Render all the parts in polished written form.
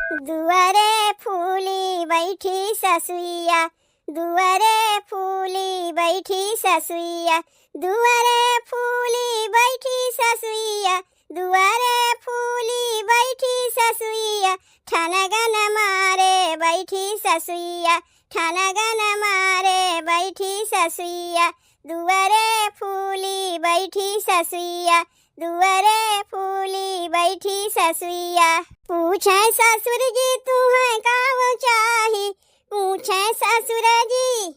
दुआरे फूली बैठी ससुइया, दुआरे फूली बैठी ससुइया, दुआरे फूली बैठी ससुइया, दुआरे फूली बैठी ससुइया, ठनगन मारे बैठी ससुइया, ठनगन मारे बैठी ससुइया, दुआरे फूली बैठी ससुइया, दुआरे फूली बैठी ससुइया। पूछे ससुर जी तुम्हें काव चाही, पूछे ससुर जी,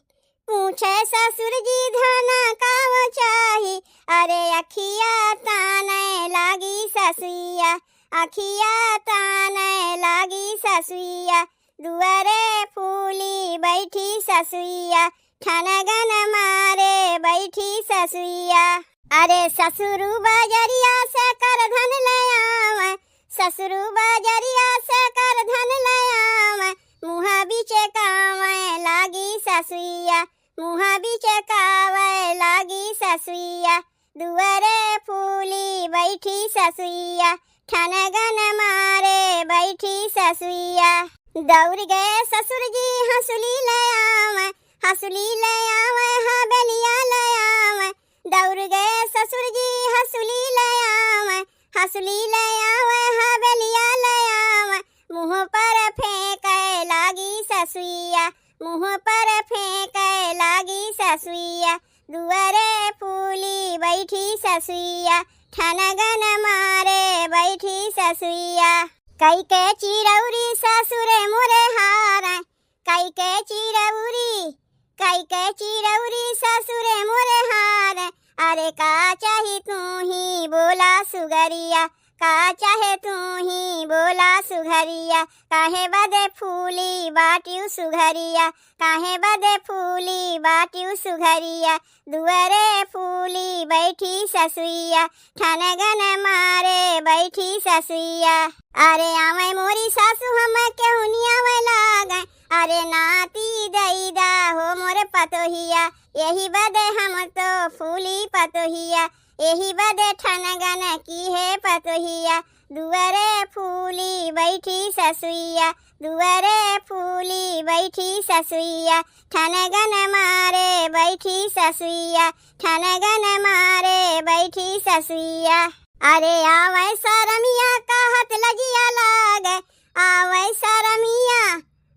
पूछे ससुर जी धना काव चाही। अरे अखिया ताने लागी ससुइया, अखिया ताने लागी ससुइया, दुआरे फूली बैठी ससुइया, ठनगन मारे बैठी ससुइया। अरे ससुरु बजरिया से कर धन ले आवे, ससुरु बजरिया से कर धन ले आवे, मुहा बीचे कावे लागी ससुइया, मुहा बीचे कावे लागी ससुइया, दुआरे फूली बैठी ससुइया, ठनगन मारे बैठी ससुइया। दौड़ गए ससुर जी हंसुली ले आवे, हंसुली ले आवे हबेलिया ले आवे, दौड़ गए ससुर जी हंसुली ले आवे, हंसुली ले आवे हबेलिया ले आवे, मुँह पर फेंके लागी ससुइया, मुँह पर फेंके लागी ससुइया, दुआरे फूली बैठी ससुइया, ठनगन मारे बैठी ससुइया। कई के चिरौरी ससुरे मोरे हारे, कई के चिरौरी, कई के चिरौरी ससुरे मोरे हारे। अरे का चाही तू ही बोला सुगरिया, का चाहे तू ही बोला सुघरिया, काहे बदे फूली बाटियू सुघरिया, काहे बदे फूली बाटियू सुघरिया, दुआरे फूली बैठी ससुइया, ठनगन मारे बैठी ससुइया। अरे आवे मोरी सासू हम केहुनिया वे लागे, अरे नाती दैदा हो मोरे पतोहिया, यही बदे हम तो फूली पतोहिया, यही बदे ठनगन की है पतोहिया, दुआरे फूली बैठी ससुइया, दुआरे फूली बैठी ससुइया, ठनगन मारे बैठी ससुइया, ठनगन मारे बैठी ससुइया। अरे आवे सरमिया कहत लजिया लागे, आवे सरमिया,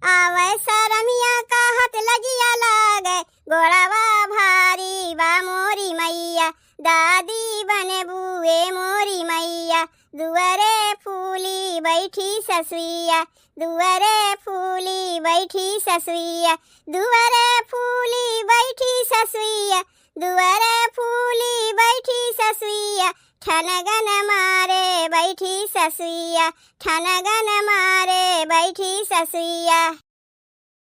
आवे सरमिया कहत लजिया लागे, गोड़वा भारी बा मोरी मैया, दादी बने बुए मोरी मैया, दुआरे फूली बैठी ससुइया, दुआरे फूली बैठी ससुइया, दुआरे फूली बैठी ससुइया, दुआरे फूली बैठी ससुइया, ठनगन मारे बैठी ससुइया, ठनगन मारे बैठी ससुइया।